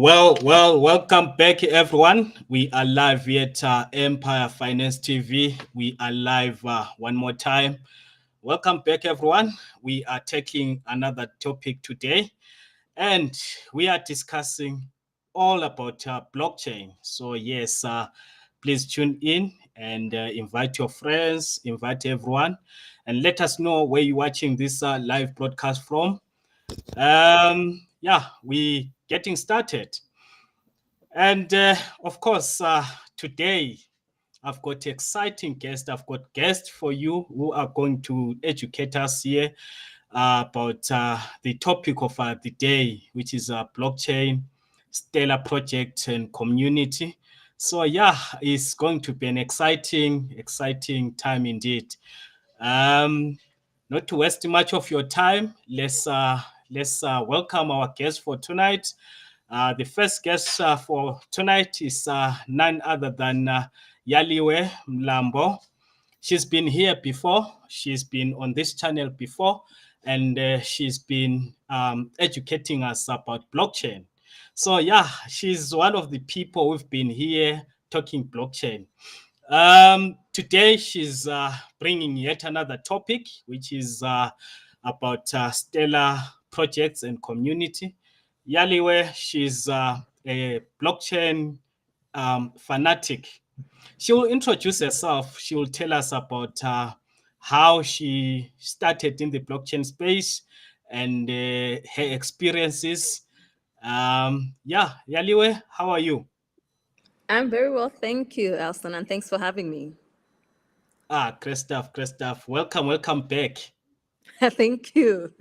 Welcome back, everyone. We are live at Empire Finance TV. We are live one more time. Welcome back, everyone. We are taking another topic today, and we are discussing all about blockchain. So, yes, please tune in and invite your friends, invite everyone, and let us know where you're watching this live broadcast from. We getting started. And of course, today I've got exciting guests. I've got guests for you who are going to educate us here about the topic of the day, which is blockchain, Stellar project, and community. So yeah, it's going to be an exciting time indeed. Um, Not to waste much of your time, let's welcome our guest for tonight. The first guest for tonight is none other than Yaliwe Mlambo. She's been here before. She's been on this channel before, and she's been educating us about blockchain. So yeah, she's one of the people who've been here talking blockchain. Today, she's bringing yet another topic, which is about stellar projects and community. Yaliwe, she's a blockchain fanatic. She will introduce herself. She will tell us about how she started in the blockchain space and her experiences. Yaliwe, how are you? I'm very well, thank you, Alston, and thanks for having me. Great stuff, great stuff. Welcome back. Thank you.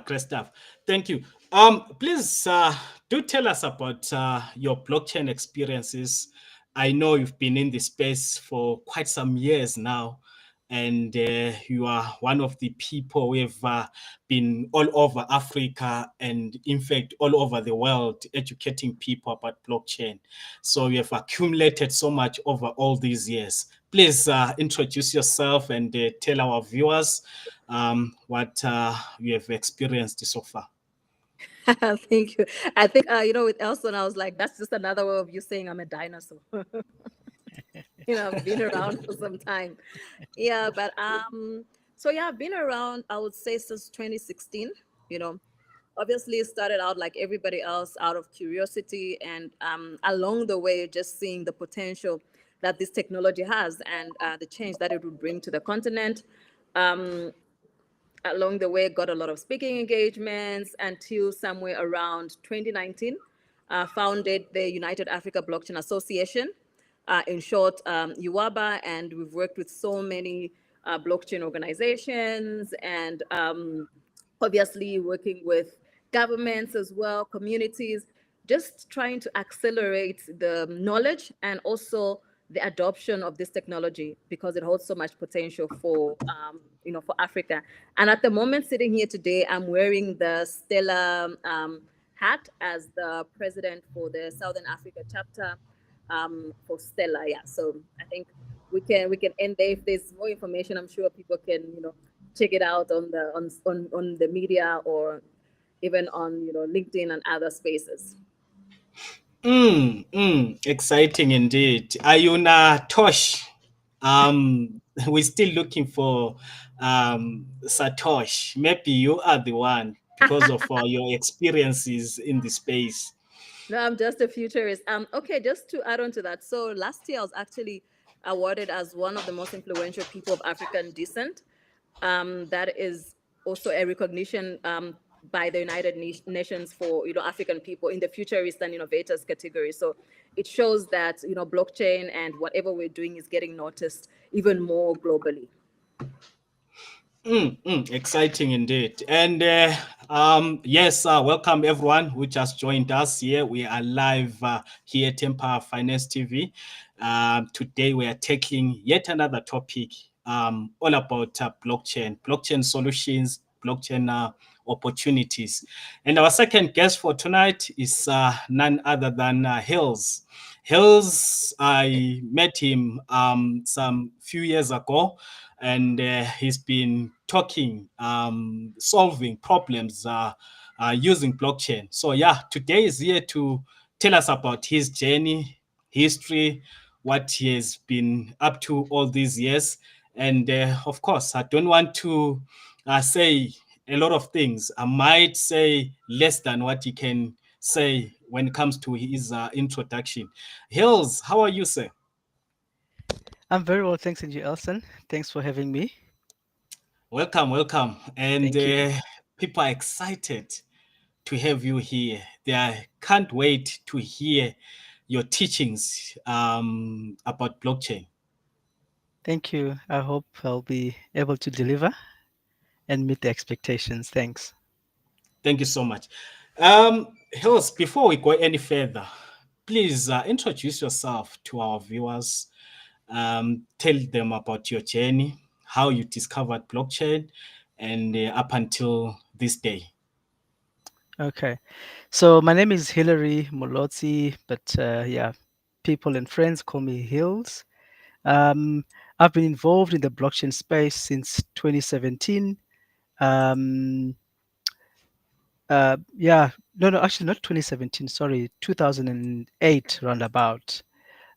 Great stuff. Thank you. Please do tell us about your blockchain experiences. I know you've been in the space for quite some years now, and you are one of the people who have been all over Africa and, in fact, all over the world educating people about blockchain. So you have accumulated so much over all these years. Please introduce yourself and tell our viewers what you have experienced so far. Thank you. I think with Alston, I was like, that's just another way of you saying I'm a dinosaur. I've been around for some time. Yeah, but so yeah, I've been around, I would say, since 2016. You know, obviously it started out like everybody else out of curiosity, and along the way just seeing the potential that this technology has, and the change that it would bring to the continent. Along the way, got a lot of speaking engagements until somewhere around 2019, founded the United Africa Blockchain Association, in short, UABA, and we've worked with so many blockchain organizations, and obviously working with governments as well, communities, just trying to accelerate the knowledge and also the adoption of this technology, because it holds so much potential for for Africa. And at the moment, sitting here today, I'm wearing the Stella hat as the president for the Southern Africa chapter for Stella. Yeah, so I think we can end there. If there's more information, I'm sure people can check it out on the media, or even on LinkedIn and other spaces. Exciting indeed. Ayuna Tosh. We're still looking for Satosh. Maybe you are the one because of your experiences in the space. No, I'm just a futurist. Okay, just to add on to that. So last year I was actually awarded as one of the most influential people of African descent. That is also a recognition by the United Nations for African people in the futurist and innovators category. So it shows that blockchain and whatever we're doing is getting noticed even more globally. Exciting indeed. And yes, welcome everyone who just joined us here. We are live here at Empire Finance TV. Today we are taking yet another topic all about blockchain solutions, blockchain opportunities. And our second guest for tonight is none other than Hills. Hills, I met him some few years ago, and he's been talking, solving problems using blockchain. So yeah, today is here to tell us about his journey, history, what he has been up to all these years. And of course, I don't want to say a lot of things. I might say less than what he can say when it comes to his introduction. Hills, how are you, sir? I'm very well, thanks, Angie Elson. Thanks for having me. Welcome, welcome. And Thank you. people are excited to have you here. Can't wait to hear your teachings about blockchain. Thank you. I hope I'll be able to deliver and meet the expectations. Thanks. Thank you so much. Hills, before we go any further, please introduce yourself to our viewers. Tell them about your journey, how you discovered blockchain, and up until this day. Okay. So my name is Hilary Molotsi, but yeah, people and friends call me Hills. Um, I've been involved in the blockchain space since 2017. Um, yeah, no, actually not 2017, sorry, 2008 roundabout.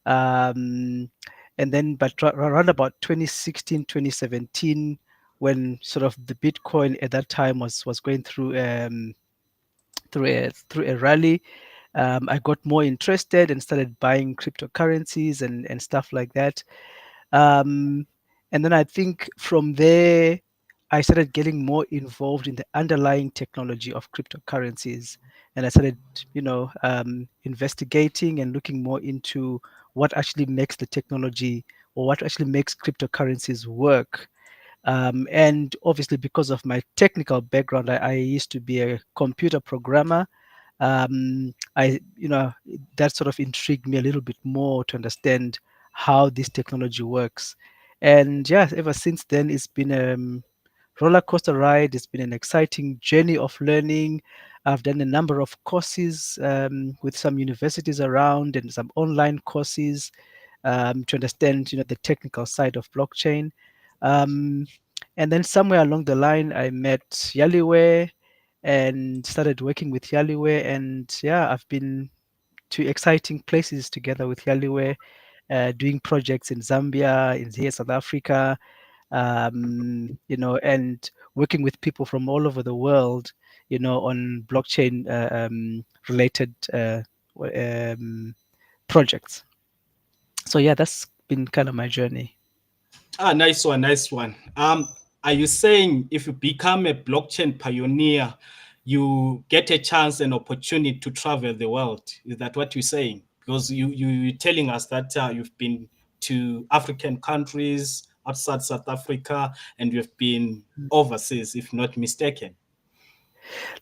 um, and then but around about 2016 2017, when sort of the Bitcoin at that time was going through a rally, I got more interested and started buying cryptocurrencies and stuff like that. um, and then I think from there, I started getting more involved in the underlying technology of cryptocurrencies. And I started, investigating and looking more into what actually makes the technology, or what actually makes cryptocurrencies work. And obviously, because of my technical background, I used to be a computer programmer. That sort of intrigued me a little bit more to understand how this technology works. And yeah, ever since then, it's been a roller coaster ride. It's been an exciting journey of learning. I've done a number of courses with some universities around, and some online courses to understand, the technical side of blockchain. Um, and then somewhere along the line, I met Yaliware and started working with Yaliware. And yeah, I've been to exciting places together with Yaliware, doing projects in Zambia, in here, South Africa, and working with people from all over the world, on blockchain related projects. So yeah, that's been kind of my journey. Ah, nice one, nice one. Are you saying if you become a blockchain pioneer, you get a chance and opportunity to travel the world? Is that what you're saying? Because you're telling us that you've been to African countries outside South Africa, and you've been overseas, if not mistaken.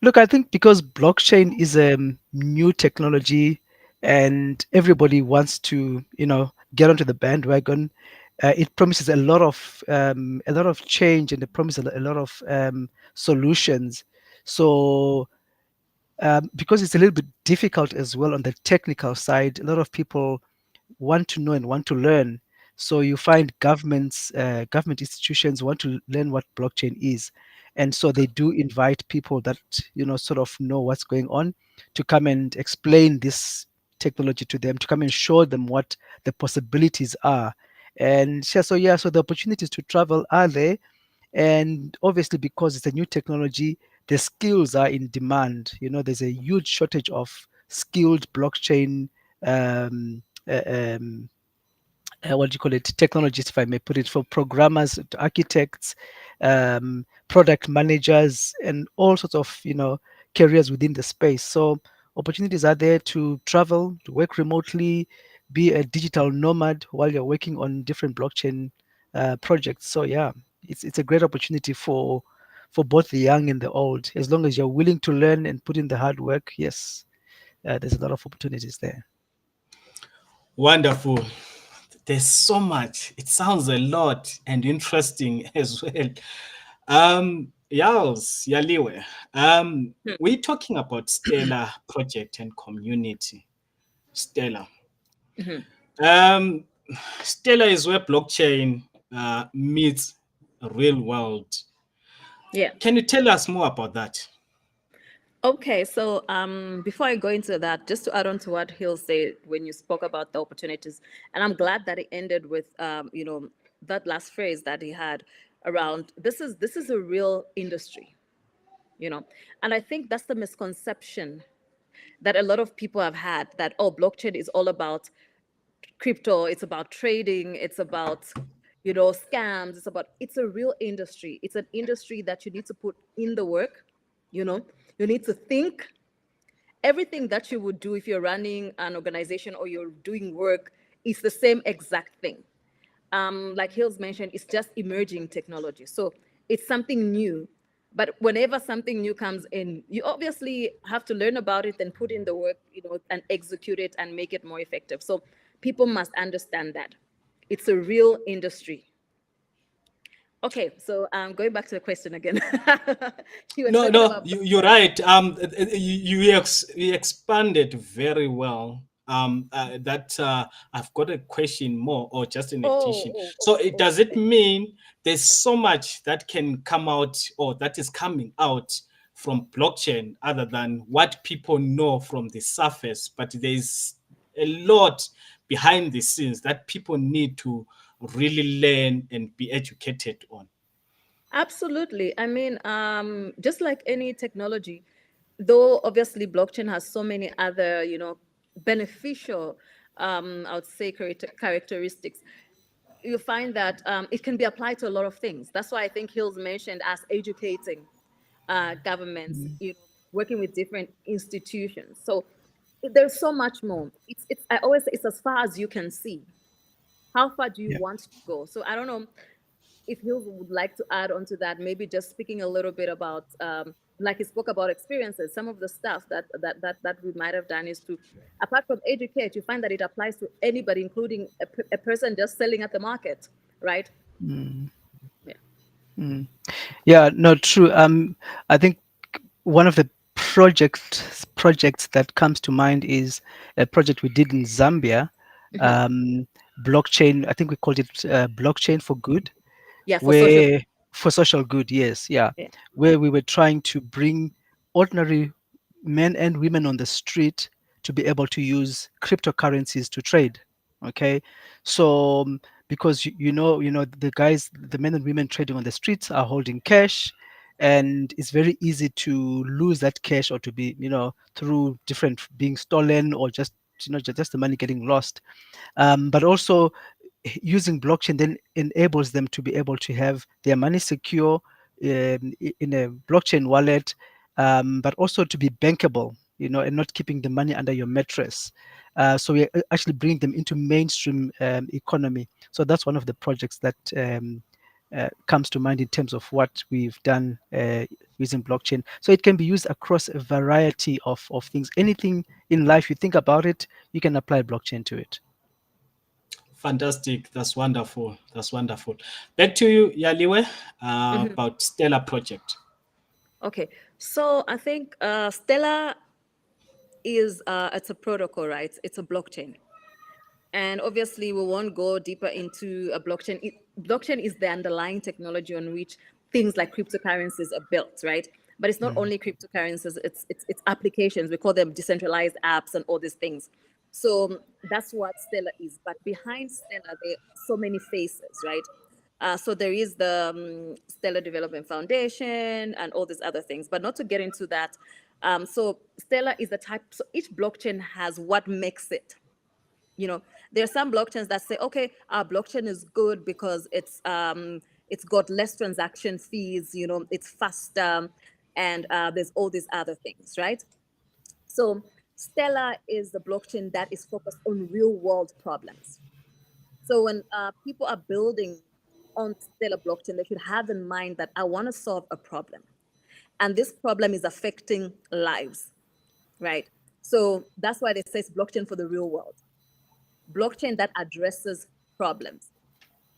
Look, I think because blockchain is a new technology and everybody wants to, get onto the bandwagon, it promises a lot of change, and it promises a lot of solutions. So because it's a little bit difficult as well on the technical side, a lot of people want to know and want to learn. So you find government institutions want to learn what blockchain is, and so they do invite people that sort of know what's going on to come and explain this technology to them, to come and show them what the possibilities are. And so the opportunities to travel are there, and obviously because it's a new technology, the skills are in demand. There's a huge shortage of skilled blockchain um, uh, um, what do you call it, technologists, if I may put it, for programmers, architects, product managers, and all sorts of careers within the space. So opportunities are there to travel, to work remotely, be a digital nomad while you're working on different blockchain projects. So yeah, it's a great opportunity for both the young and the old, as long as you're willing to learn and put in the hard work. Yes, there's a lot of opportunities there. Wonderful. There's so much. It sounds a lot and interesting as well. Yaliwe. We're talking about Stellar project and community. Stellar. Mhm. Um, Stellar is where blockchain meets real world. Yeah. Can you tell us more about that? Okay, so before I go into that, just to add on to what Hill said when you spoke about the opportunities, and I'm glad that it ended with that last phrase that he had around this is a real industry, and I think that's the misconception that a lot of people have had, that blockchain is all about crypto, it's about trading, it's about scams, it's a real industry. It's an industry that you need to put in the work, you know you need to think. Everything that you would do if you're running an organization or you're doing work is the same exact thing. Like Hills mentioned, it's just emerging technology. So it's something new. But whenever something new comes in, you obviously have to learn about it and put in the work, and execute it and make it more effective. So people must understand that it's a real industry. Okay, so going back to the question again. You were No, talking no, about you're blockchain. right. You expanded very well. That I've got a question more, or just an addition. So does it Okay. mean there's so much that can come out, or that is coming out from blockchain, other than what people know from the surface? But there's a lot behind the scenes that people need to really learn and be educated on. Absolutely. I mean, just like any technology, though obviously blockchain has so many other, beneficial, I would say, characteristics, you find that it can be applied to a lot of things. That's why I think Hills mentioned as educating governments, working with different institutions. So there's so much more. I always say it's as far as you can see. How far do you Yeah. want to go? So I don't know if Hills would like to add on to that, maybe just speaking a little bit about, like he spoke about experiences, some of the stuff that we might have done is to, apart from educate, you find that it applies to anybody, including a person just selling at the market, right? Mm, Yeah. mm. Yeah, no, true. I think one of the projects that comes to mind is a project we did in Zambia. Hmm. Um, Blockchain. I think we called it blockchain for good, Yeah, for social. where for social good. Yes, yeah, Yeah. where we were trying to bring ordinary men and women on the street to be able to use cryptocurrencies to trade. Okay, so because the guys, the men and women trading on the streets are holding cash, and it's very easy to lose that cash, or to be, through different being stolen, or just, just the money getting lost. But also using blockchain then enables them to be able to have their money secure in a blockchain wallet, but also to be bankable, and not keeping the money under your mattress. So we actually bring them into mainstream economy. So that's one of the projects that comes to mind in terms of what we've done using blockchain. So it can be used across a variety of things. Anything in life you think about it, you can apply blockchain to it. Fantastic. That's wonderful. That's wonderful. Back to you, Yaliwe, Hmm. about Stellar Project. Okay, so I think Stella is it's a protocol, right? It's a blockchain. And obviously, we won't go deeper into a blockchain. Blockchain is the underlying technology on which things like cryptocurrencies are built, right? But it's not Mm. only cryptocurrencies; it's applications. We call them decentralized apps and all these things. So that's what Stellar is. But behind Stellar, there are so many faces, right? So there is the Stellar Development Foundation and all these other things. But not to get into that. So Stellar is the type. So each blockchain has what makes it. There are some blockchains that say, okay, our blockchain is good because it's got less transaction fees, it's faster, and there's all these other things, right? So Stellar is the blockchain that is focused on real world problems. So when people are building on Stellar blockchain, they should have in mind that I want to solve a problem, and this problem is affecting lives, right? So that's why they say it's blockchain for the real world, blockchain that addresses problems,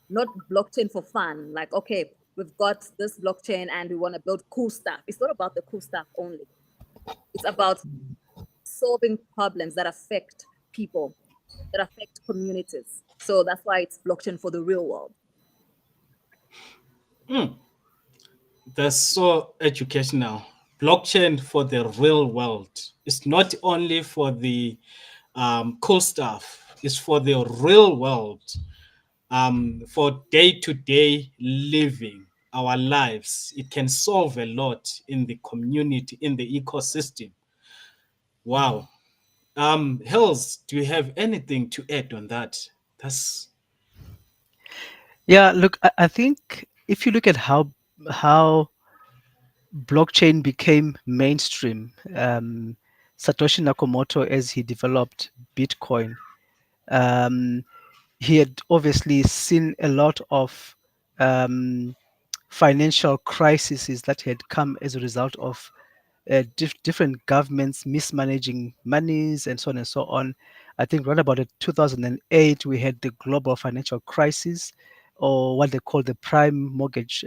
not blockchain for fun. Like, okay, we've got this blockchain and we want to build cool stuff. It's not about the cool stuff only. It's about solving problems that affect people, that affect communities. So that's why it's blockchain for the real world. That's so educational. blockchain for the real world. It's not only for the cool stuff, it's for the real world, for day to day living our lives. It can solve a lot in the community, in the ecosystem. Wow. Hills, do you have anything to add on that? That's Yeah, look, I think if you look at how blockchain became mainstream, Satoshi Nakamoto, as he developed Bitcoin, um, he had obviously seen a lot of um, financial crises that had come as a result of different governments mismanaging monies and so on and so on. I think right about 2008, we had the global financial crisis, or what they call the prime mortgage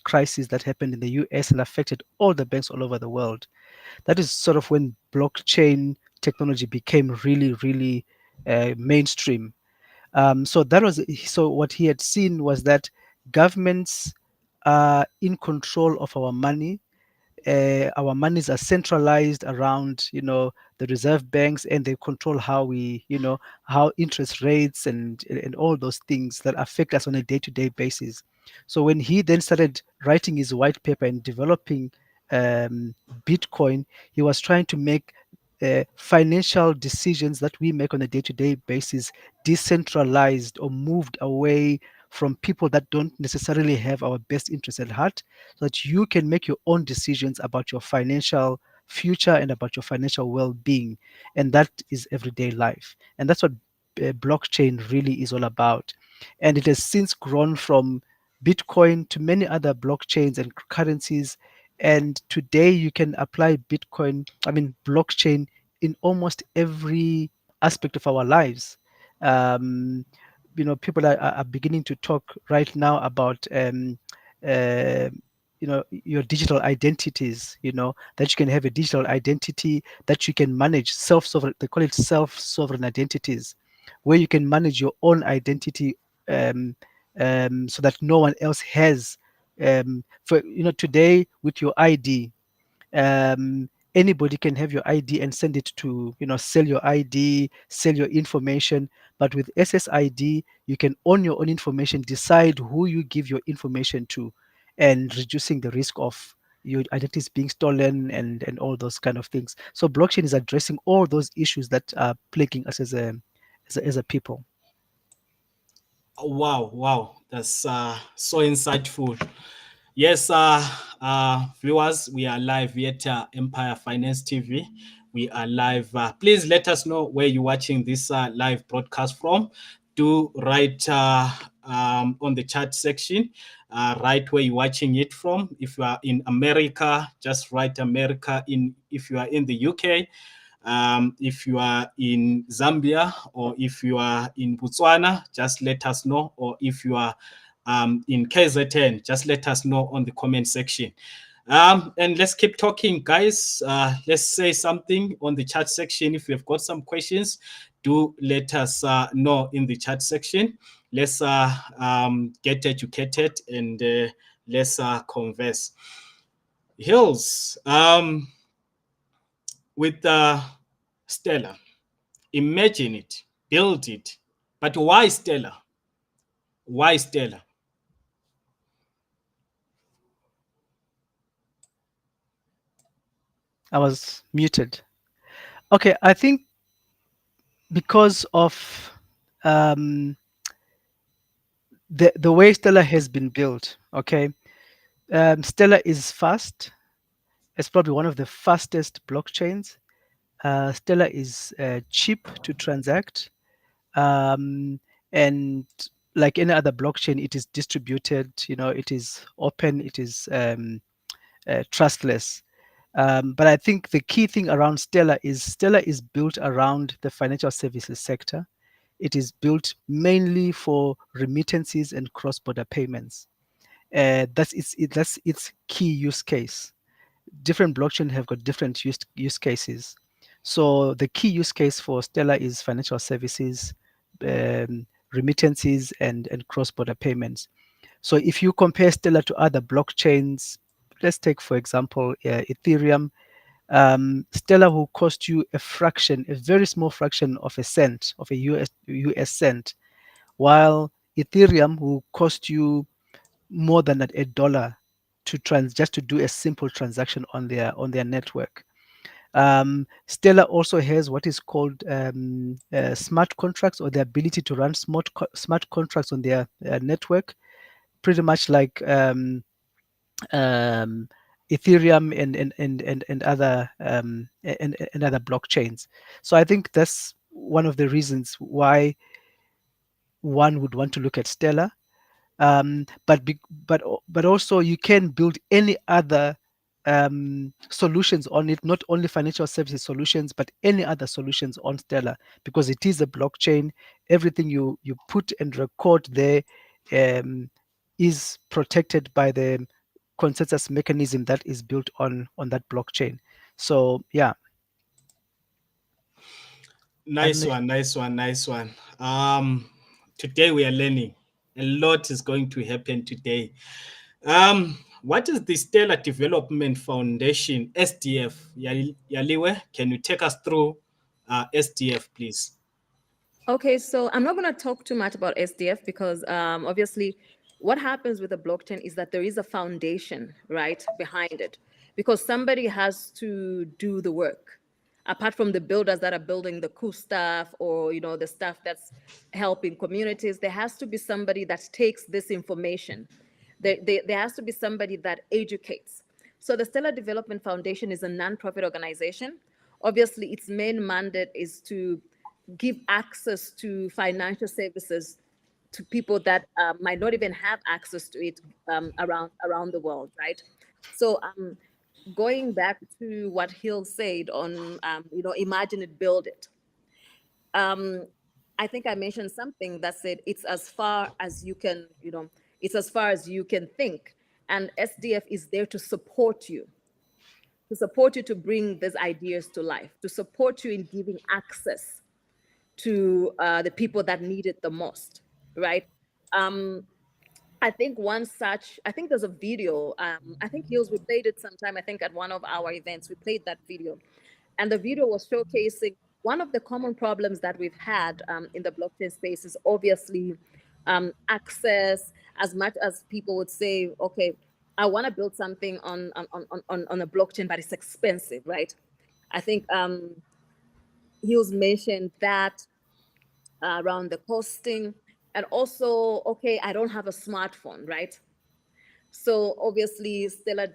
crisis that happened in the US and affected all the banks all over the world. That is sort of when blockchain technology became really, really mainstream. So what he had seen was that governments are in control of our monies are centralized around the reserve banks, and they control how how interest rates and all those things that affect us on a day-to-day basis. So when he then started writing his white paper and developing um, Bitcoin, he was trying to make financial decisions that we make on a day-to-day basis decentralized, or moved away from people that don't necessarily have our best interest at heart, so that you can make your own decisions about your financial future and about your financial well-being. And that is everyday life, and that's what blockchain really is all about. And it has since grown from Bitcoin to many other blockchains and currencies, and today you can apply blockchain in almost every aspect of our lives. um, People are beginning to talk right now about uh, your digital identities, that you can have a digital identity that you can manage, self-sovereign, they call it self-sovereign identities, where you can manage your own identity, um, so that no one else has. For today, with your ID, anybody can have your ID and send it to, sell your ID, sell your information. But with SSID, you can own your own information, decide who you give your information to, and reducing the risk of your identities being stolen and all those kind of things. So blockchain is addressing all those issues that are plaguing us as a people. wow, wow. That's so insightful. Yes, viewers, we are live here at Empire Finance TV. We are live. Please let us know where you're watching this live broadcast from. Do write on the chat section, write where you're watching it from. If you are in America, just write America. If you are in the UK, if you are in Zambia, or if you are in Botswana, just let us know. Or if you are in KZN, just let us know on the comment section. And let's keep talking, guys. Let's say something on the chat section. If you've got some questions, do let us know in the chat section. Let's get educated, and let's converse. Hills, with Stella. Imagine it, build it. But why Stella? Why Stella? I was muted. Okay, I think because of um, the way Stellar has been built. Okay, Stellar is fast. It's probably one of the fastest blockchains. Stellar is cheap to transact, um, and like any other blockchain, it is distributed. It is open. It is trustless. But I think the key thing around Stellar is built around the financial services sector. It is built mainly for remittances and cross-border payments. That's its key use case. Different blockchains have got different use cases. So the key use case for Stellar is financial services, remittances, and cross-border payments. So if you compare Stellar to other blockchains, let's take for example Ethereum. Stellar will cost you a fraction, a very small fraction of a cent, of a US cent, while Ethereum will cost you more than a dollar to just to do a simple transaction on their network. Stellar also has what is called smart contracts, or the ability to run smart contracts on their network, pretty much like um, Ethereum and other and other blockchains. So I think that's one of the reasons why one would want to look at Stellar. But also you can build any other solutions on it, not only financial services solutions, but any other solutions on Stellar, because it is a blockchain. Everything you put and record there um, is protected by the consensus mechanism that is built on that blockchain. So yeah, I don't Nice know. one, nice one, nice one. Today we are learning. A lot is going to happen today. What is the Stellar Development Foundation, SDF? Yaliwe, can you take us through SDF, please? Okay, so I'm not going to talk too much about SDF because obviously what happens with a blockchain is that there is a foundation, right, behind it, because somebody has to do the work. Apart from the builders that are building the cool stuff, or the stuff that's helping communities, there has to be somebody that takes this information. There has to be somebody that educates. So the Stellar Development Foundation is a nonprofit organization. Obviously, its main mandate is to give access to financial services to people that might not even have access to it around the world, right? So going back to what Hill said on imagine it, build it. Um, I think I mentioned something that said it's as far as you can, it's as far as you can think, and SDF is there to support you to bring these ideas to life, to support you in giving access to the people that need it the most, right? Um, I think I think there's a video. I think Hills, we played it sometime, I think at one of our events, we played that video. And the video was showcasing one of the common problems that we've had in the blockchain space is obviously access. As much as people would say, okay, I want to build something on a blockchain, but it's expensive, right? I think Hills mentioned that around the costing, and also, okay, I don't have a smartphone, right? So obviously Stella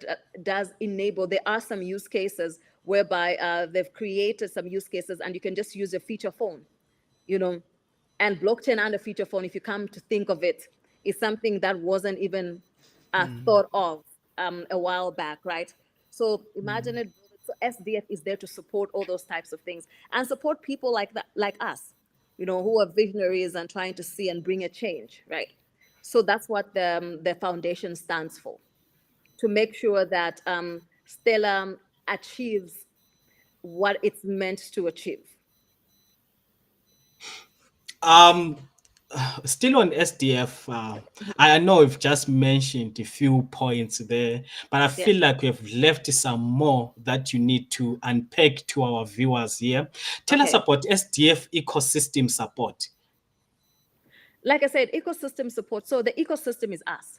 does enable, there are some use cases whereby they've created some use cases and you can just use a feature phone, you know, and blockchain and a feature phone, if you come to think of it, is something that wasn't even Mm, thought of a while back, right? So imagine mm. it. So SDF is there to support all those types of things and support people like that, like us, who are visionaries and trying to see and bring a change, right? So that's what the foundation stands for, to make sure that Stella achieves what it's meant to achieve. Um, Still on SDF, Mhm. I know we've just mentioned a few points there, but I Yeah. feel like we've left some more that you need to unpack to our viewers here. Tell us Okay. about SDF ecosystem support. Like I said, ecosystem support. So the ecosystem is us,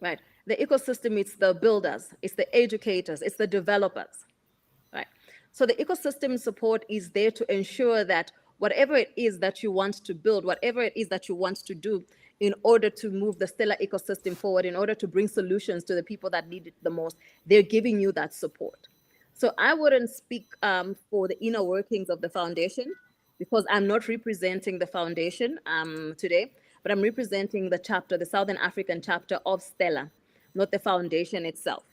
right? The ecosystem, it's the builders, it's the educators, it's the developers, right? So the ecosystem support is there to ensure that whatever it is that you want to build, whatever it is that you want to do in order to move the stellar ecosystem forward, in order to bring solutions to the people that need it the most, they're giving you that support. So I wouldn't speak for the inner workings of the foundation because I'm not representing the foundation today, but I'm representing the chapter, the Southern African chapter of Stella, not the foundation itself.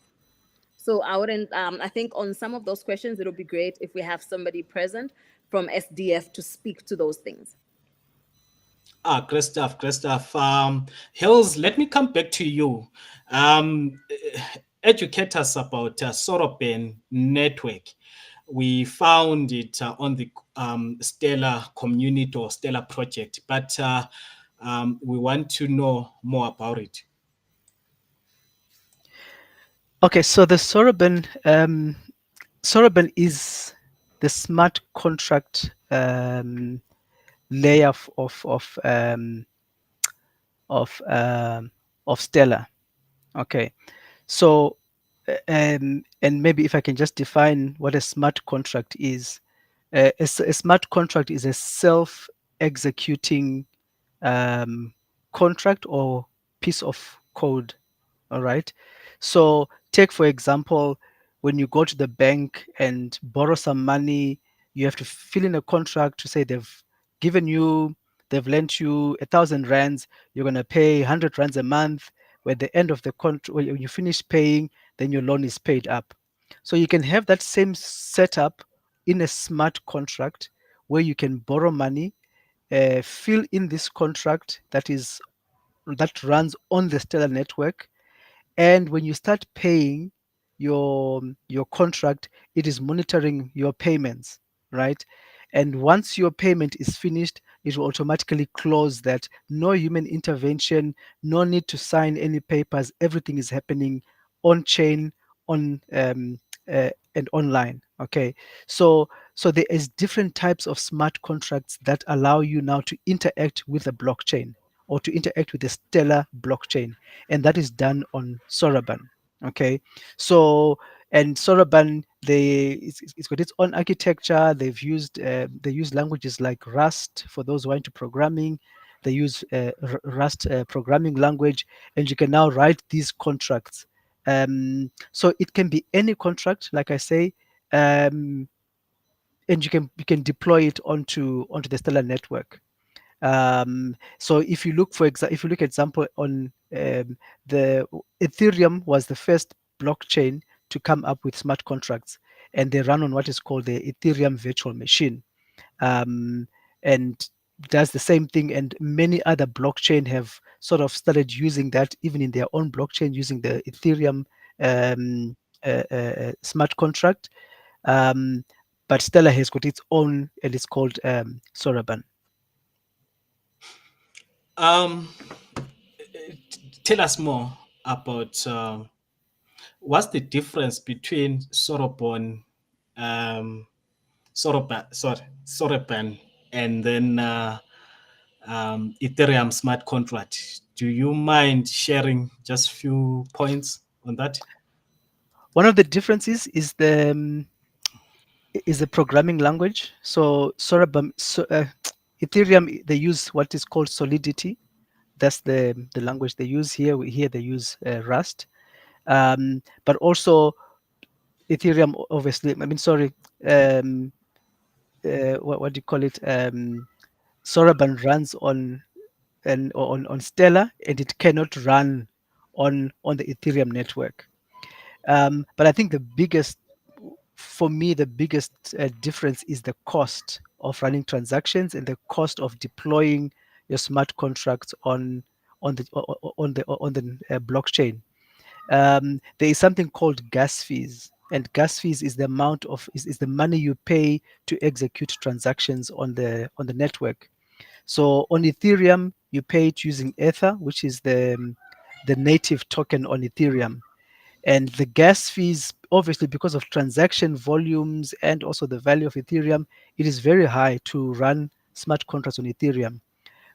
So I wouldn't, I think on some of those questions, it'll be great if we have somebody present from SDF to speak to those things. Great stuff, great stuff. Hills, let me come back to you. Um, Educate us about Soroban network. We found it on the Stellar community or Stellar project, but we want to know more about it. Okay, so the Soroban is the smart contract layer of of Stellar. Okay, so and maybe if I can just define what a smart contract is. A smart contract is a self-executing contract or piece of code. All right. So take for example, when you go to the bank and borrow some money, you have to fill in a contract to say given you, they've lent you 1,000 rands, you're gonna pay 100 rands a month. At the end of the contract, when you finish paying, then your loan is paid up. So you can have that same setup in a smart contract where you can borrow money, fill in this contract that runs on the Stellar network, and when you start paying your contract, it is monitoring your payments, right? And once your payment is finished, it will automatically close that. No human intervention, no need to sign any papers. Everything is happening on chain, on and online. Okay, so there is different types of smart contracts that allow you now to interact with the blockchain or to interact with the Stellar blockchain, and that is done on Soroban. Okay, so and Soroban, it's got its own architecture. They use languages like Rust for those who are into programming. They use Rust programming language, and you can now write these contracts. So it can be any contract, like I say, um, and you can deploy it onto the Stellar network. So if you look example on the Ethereum was the first blockchain to come up with smart contracts, and they run on what is called the Ethereum virtual machine, um, and does the same thing. And many other blockchain have sort of started using that even in their own blockchain using the Ethereum um, smart contract. Um, but Stellar has got its own, and it's called Soroban. Um, Tell us more about what's the difference between Soroban, and then Ethereum smart contract. Do you mind sharing just few points on that? One of the differences is the programming language. So Ethereum, they use what is called Solidity. That's the language they use here. Here they use Rust, but also Ethereum. Obviously, I mean, sorry, um, what do you call it? Soroban runs on Stellar, and it cannot run on the Ethereum network. But I think for me, the biggest difference is the cost of running transactions and the cost of deploying your smart contracts on the blockchain. There is something called gas fees, and gas fees is the amount is the money you pay to execute transactions on the network. So on Ethereum, you pay it using Ether, which is the native token on Ethereum. And the gas fees, obviously, because of transaction volumes and also the value of Ethereum, it is very high to run smart contracts on Ethereum.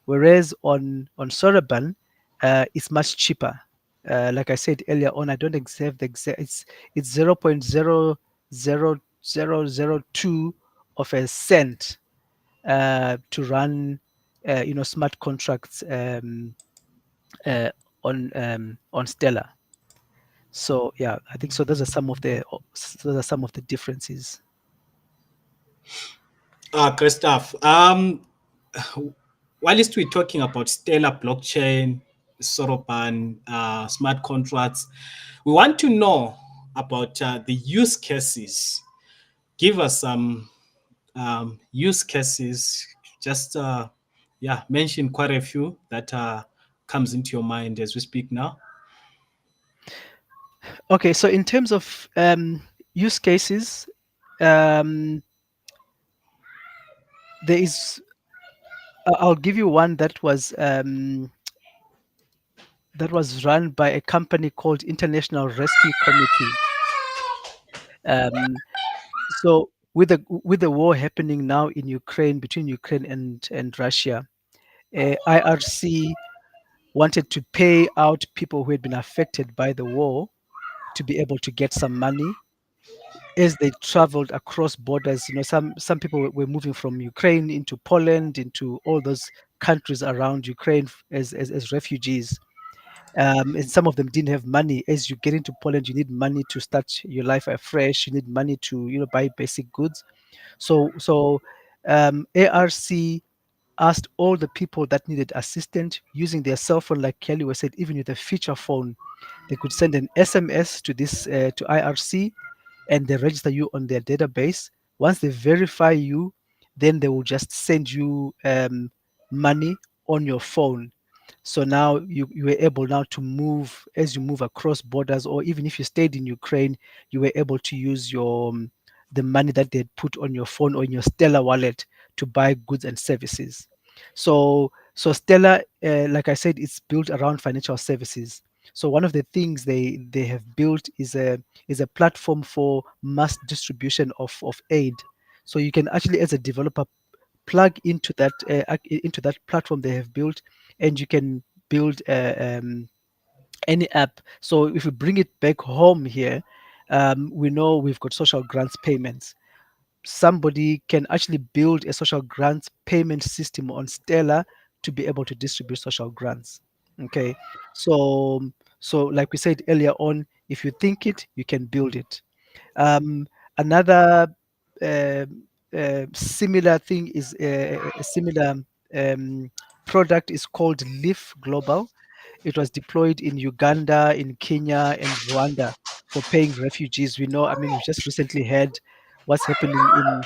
Whereas on Soroban, it's much cheaper. Like I said earlier on, I don't have the exact. It's 0.00002 of a cent to run, smart contracts uh, on Stellar. So yeah, I think so. Those are some of the differences. Great stuff. Whilst we're talking about Stellar blockchain, Soroban, smart contracts, we want to know about the use cases. Give us some use cases. Just mention quite a few that comes into your mind as we speak now. Okay, so in terms of use cases, um, there is. I'll give you one that was that was run by a company called International Rescue Committee. Um, so with the war happening now in Ukraine, between Ukraine and Russia, IRC wanted to pay out people who had been affected by the war to be able to get some money as they traveled across borders. You know, some people were moving from Ukraine into Poland, into all those countries around Ukraine as refugees. And some of them didn't have money. As you get into Poland, you need money to start your life afresh. You need money to, you know, buy basic goods. So ARC asked all the people that needed assistance using their cell phone, like Kelly was said, even with a feature phone, they could send an SMS to this to IRC, and they register you on their database. Once they verify you, then they will just send you money on your phone. So now you were able now to move as you move across borders, or even if you stayed in Ukraine, you were able to use your the money that they had put on your phone or in your Stellar wallet to buy goods and services. So Stellar, like I said, it's built around financial services. So one of the things they have built is a platform for mass distribution of aid. So you can actually, as a developer, plug into that platform they have built, and you can build any app. So if we bring it back home here, we know we've got social grants payments. Somebody can actually build a social grants payment system on Stellar to be able to distribute social grants. Okay, so like we said earlier on, if you think it, you can build it. Another similar thing is a similar um, product is called Leaf Global. It was deployed in Uganda, in Kenya, and Rwanda for paying refugees. We know, I mean, we just recently heard what's happening in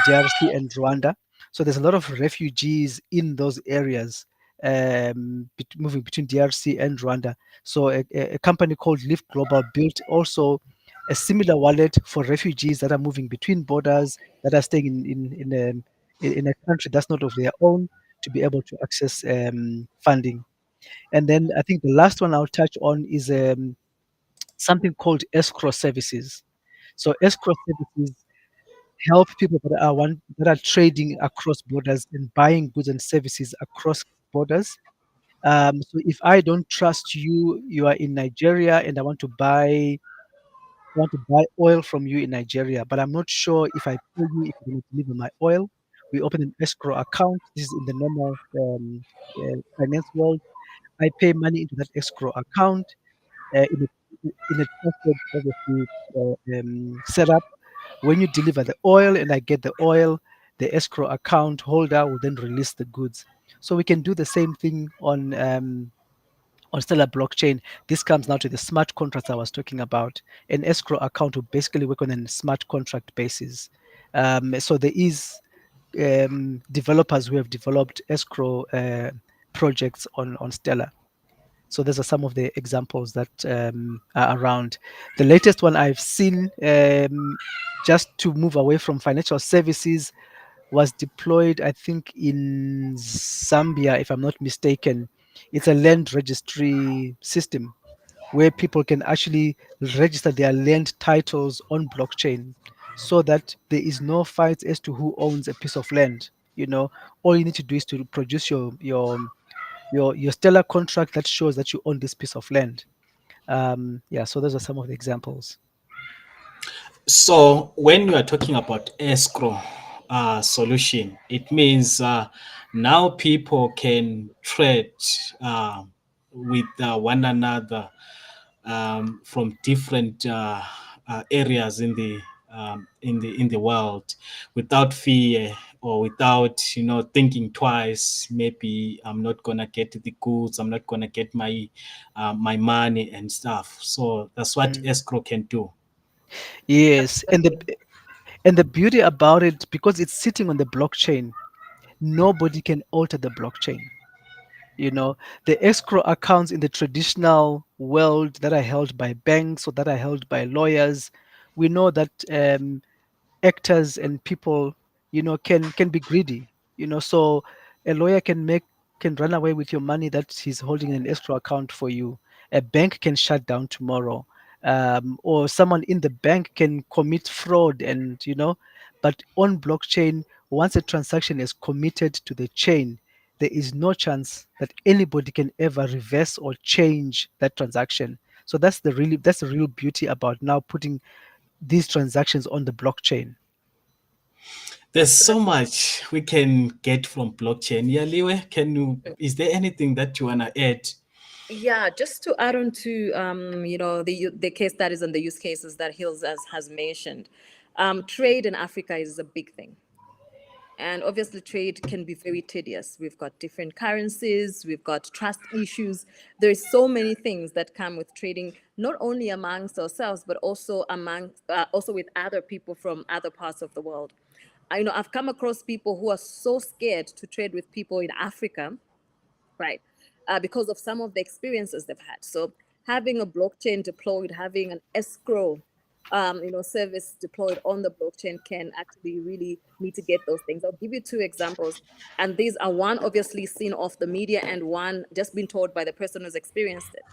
DRC and Rwanda. So there's a lot of refugees in those areas, moving between DRC and Rwanda. So a company called Lift Global built also a similar wallet for refugees that are moving between borders, that are staying in a country that's not of their own, to be able to access funding. And then I think the last one I'll touch on is something called escrow services. So escrow services help people that are trading across borders and buying goods and services across borders. So if I don't trust you, you are in Nigeria, and I want to buy oil from you in Nigeria, but I'm not sure if I pay you if you're going to deliver my oil. We open an escrow account. This is in the normal finance world. I pay money into that escrow account in a trusted, obviously, setup. When you deliver the oil and I get the oil, the escrow account holder will then release the goods. So we can do the same thing on Stellar blockchain. This comes now to the smart contracts I was talking about. An escrow account will basically work on a smart contract basis. So there is developers who have developed escrow projects on Stellar. So those are some of the examples that are around. The latest one I've seen, just to move away from financial services, was deployed, I think, in Zambia, if I'm not mistaken. It's a land registry system where people can actually register their land titles on blockchain, so that there is no fight as to who owns a piece of land. You know, all you need to do is to produce your stellar contract that shows that you own this piece of land. Yeah, so those are some of the examples. So when you are talking about escrow solution, it means now people can trade with one another from different areas in the world without fear or without thinking twice. Maybe I'm not gonna get the goods. I'm not gonna get my money and stuff. So that's what Mm. escrow can do. Yes, and the beauty about it, because it's sitting on the blockchain, nobody can alter the blockchain. You know, the escrow accounts in the traditional world that are held by banks or that are held by lawyers, we know that actors and people, can be greedy. So a lawyer can make can run away with your money that he's holding in an escrow account for you. A bank can shut down tomorrow, or someone in the bank can commit fraud, and But on blockchain, once a transaction is committed to the chain, there is no chance that anybody can ever reverse or change that transaction. So that's the real beauty about now putting these transactions on the blockchain. There's so Absolutely. much we can get from blockchain. Yeah, Liwe, is there anything that you wanna add? Yeah, just to add on to the case studies and the use cases that Hills has mentioned, trade in Africa is a big thing. And obviously, trade can be very tedious. We've got different currencies, we've got trust issues. There's so many things that come with trading, not only amongst ourselves, but also also with other people from other parts of the world. I've come across people who are so scared to trade with people in Africa, right? Because of some of the experiences they've had. So having a blockchain deployed, having an escrow, service deployed on the blockchain can actually really mitigate those things. I'll give you two examples, and these are one obviously seen off the media, and one just been told by the person who's experienced it.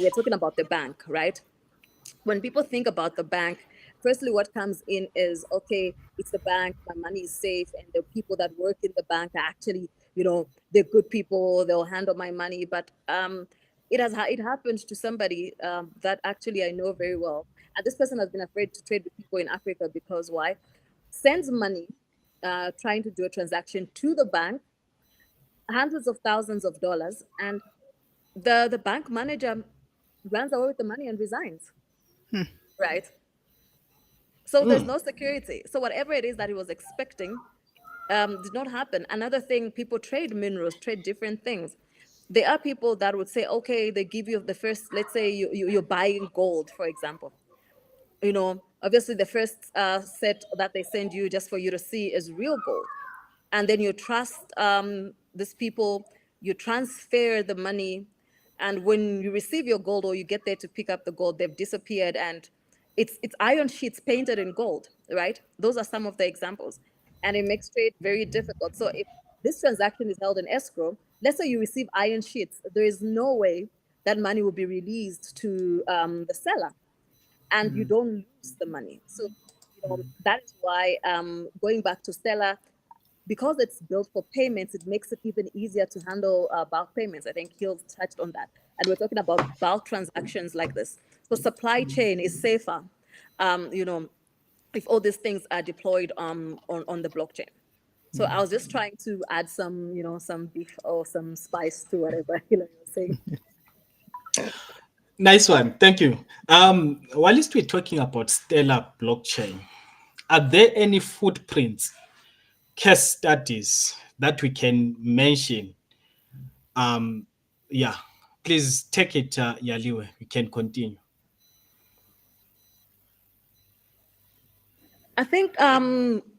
We're talking about the bank, right? When people think about the bank, firstly, what comes in is, okay, it's the bank, my money is safe, and the people that work in the bank are actually, they're good people, they'll handle my money. But it happened to somebody that actually I know very well. And this person has been afraid to trade with people in Africa because why? Sends money, trying to do a transaction to the bank, hundreds of thousands of dollars, and the bank manager runs away with the money and resigns, right? So there's no security. So whatever it is that he was expecting did not happen. Another thing, people trade minerals, trade different things. There are people that would say, okay, they give you the first, let's say you're buying gold, for example. Obviously the first set that they send you just for you to see is real gold. And then you trust these people, you transfer the money, and when you receive your gold or you get there to pick up the gold, they've disappeared, and it's iron sheets painted in gold, right? Those are some of the examples, and it makes trade very difficult. So if this transaction is held in escrow, let's say you receive iron sheets, there is no way that money will be released to the seller, and you don't lose the money. So that is why, going back to Stella, because it's built for payments, it makes it even easier to handle bulk payments. I think Hill touched on that. And we're talking about bulk transactions like this. So supply chain is safer, um, you know, if all these things are deployed on the blockchain. So I was just trying to add some, some beef or some spice to whatever you're saying. Nice one. Thank you. Whilst we're talking about Stellar blockchain, are there any footprints, case studies that we can mention? Um, yeah, please take it, Yaliwe. We can continue. I think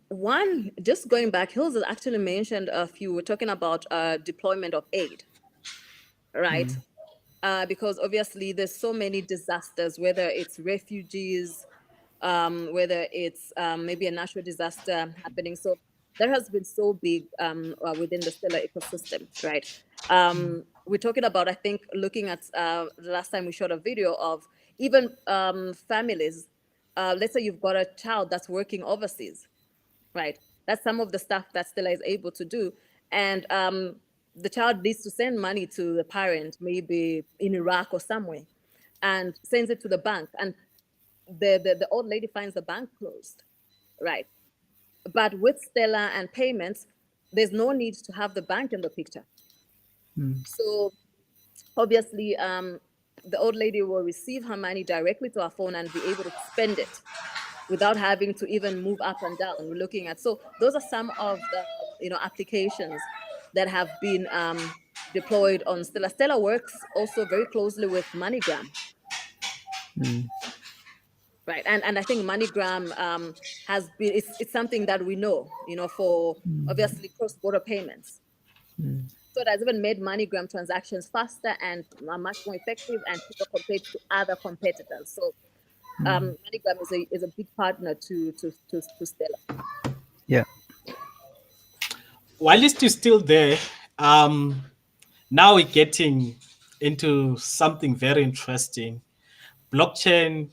one, just going back, Hills has actually mentioned a few. We're talking about deployment of aid, right? Because obviously there's so many disasters, whether it's refugees, whether it's maybe a natural disaster happening. So there has been so big within the stellar ecosystem, right? We're talking about, I think, looking at the last time we shot a video of even families. Let's say you've got a child that's working overseas, right? That's some of the stuff that Stella is able to do. And the child needs to send money to the parent, maybe in Iraq or somewhere, and sends it to the bank. And the old lady finds the bank closed, right? But with Stella and payments, there's no need to have the bank in the picture. So obviously, the old lady will receive her money directly to her phone and be able to spend it without having to even move up and down. We're looking at, so those are some of the applications that have been deployed on Stella. Stella works also very closely with MoneyGram, right? And I think MoneyGram has been, it's something that we know, for obviously cross-border payments. So it has even made MoneyGram transactions faster and much more effective and cheaper compared to other competitors. So MoneyGram is a big partner to Stella. Yeah. Whilst you're still there, um, Now we're getting into something very interesting: blockchain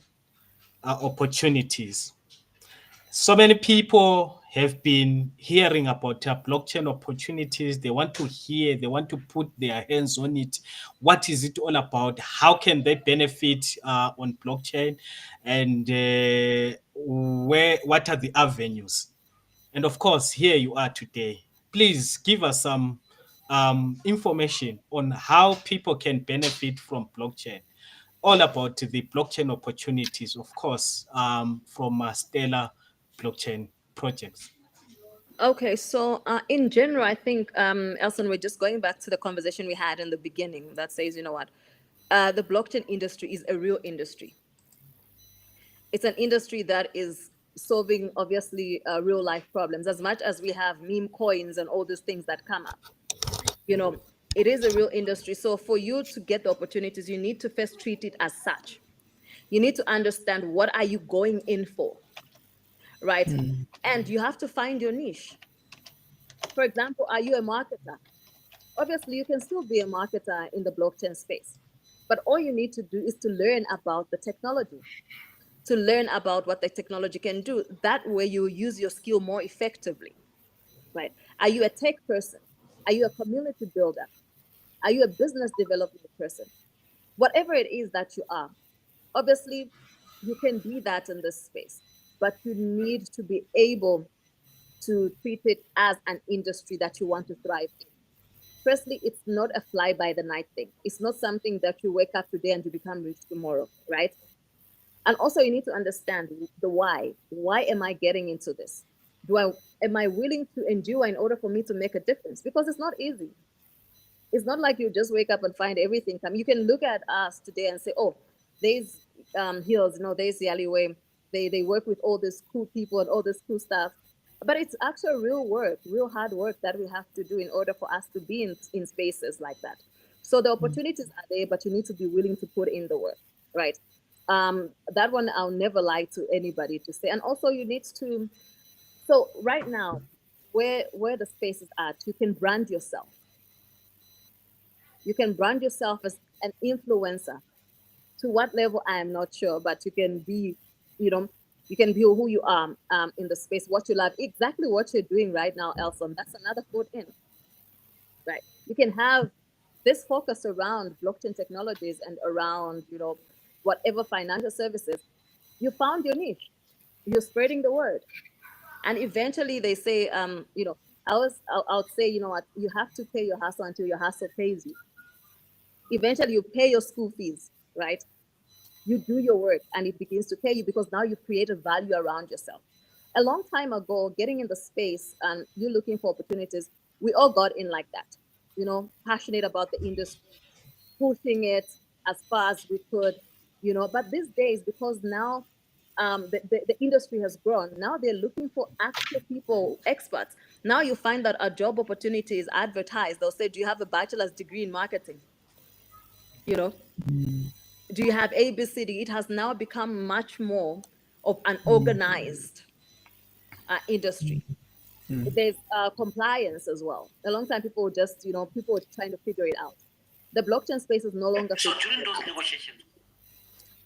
opportunities. So many people have been hearing about blockchain opportunities. They want to hear, they want to put their hands on it. What is it all about? How can they benefit on blockchain? And what are the avenues? And of course, here you are today. Please give us some information on how people can benefit from blockchain, all about the blockchain opportunities, of course, from Stellar blockchain projects. Okay, so in general, I think, Elson, we're just going back to the conversation we had in the beginning that says, you know what, the blockchain industry is a real industry. It's an industry that is solving, obviously, real life problems. As much as we have meme coins and all these things that come up, you know, it is a real industry. So for you to get the opportunities, you need to first treat it as such. You need to understand, what are you going in for, right? And you have to find your niche. For example, are you a marketer? Obviously, you can still be a marketer in the blockchain space, but all you need to do is to learn about the technology, to learn about what the technology can do. That way, you use your skill more effectively, right? Are you a tech person? Are you a community builder? Are you a business development person? Whatever it is that you are, obviously, you can be that in this space, but you need to be able to treat it as an industry that you want to thrive in. Firstly, it's not a fly by the night thing. It's not something that you wake up today and you become rich tomorrow, right? And also, you need to understand the why. Why am I getting into this? Do I am I willing to endure in order for me to make a difference? Because it's not easy. It's not like you just wake up and find everything come. You can look at us today and say, oh, there's Hills, there's the alleyway. They work with all these cool people and all this cool stuff. But it's actual real work, real hard work that we have to do in order for us to be in spaces like that. So the opportunities are there, but you need to be willing to put in the work, right? That one I'll never lie to anybody to say. And also you need to, so right now, where the spaces are, you can brand yourself. You can brand yourself as an influencer. To what level, I am not sure, but you can be, you know, you can be who you are in the space, what you love, exactly what you're doing right now, Elson. That's another foot in, right? You can have this focus around blockchain technologies and around, whatever financial services. You found your niche. You're spreading the word, and eventually they say, I'll say, you know what, you have to pay your hustle until your hustle pays you. Eventually, you pay your school fees, right? You do your work and it begins to pay you because now you've created value around yourself. A long time ago, getting in the space and you looking for opportunities, we all got in like that, passionate about the industry, pushing it as far as we could, But these days, because now the industry has grown, now they're looking for actual people, experts. Now you find that a job opportunity is advertised. They'll say, do you have a bachelor's degree in marketing? You know, do you have ABCD? It has now become much more of an organized industry. There's compliance as well. A long time people just, people were trying to figure it out. The blockchain space is no longer So figuring during it those out. negotiations,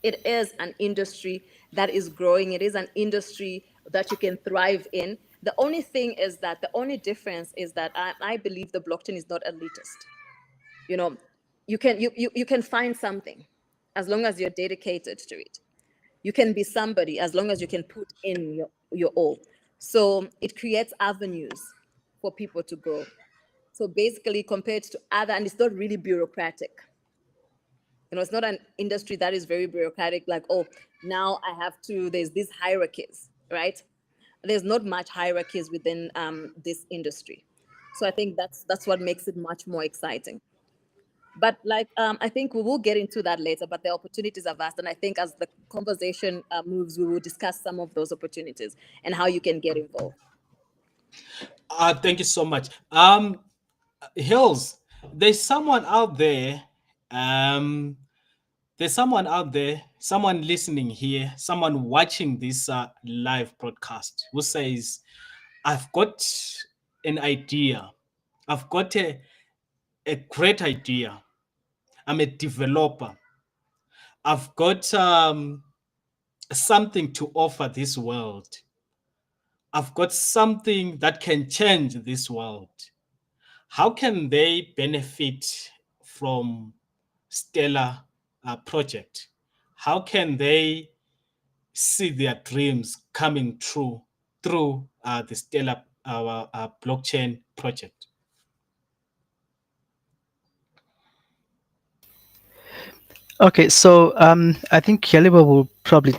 It is an industry that is growing. It is an industry that you can thrive in. The only thing is that the only difference is that I believe the blockchain is not elitist. You know, you can find something as long as you're dedicated to it. You can be somebody as long as you can put in your all. So it creates avenues for people to grow. So basically, compared to other, and it's not really bureaucratic. It's not an industry that is very bureaucratic, like, oh, now I have to, there's these hierarchies, right? There's not much hierarchies within this industry. So I think that's what makes it much more exciting. But like, I think we will get into that later, but the opportunities are vast. And I think as the conversation moves, we will discuss some of those opportunities and how you can get involved. Thank you so much. Hills, there's someone out there. Um, there's someone out there, someone listening here, someone watching this live broadcast who says, I've got an idea. I've got a great idea. I'm a developer. I've got something to offer this world. I've got something that can change this world. How can they benefit from Stellar project? How can they see their dreams coming true through the Stellar blockchain project? Okay, so I think Yaliba will probably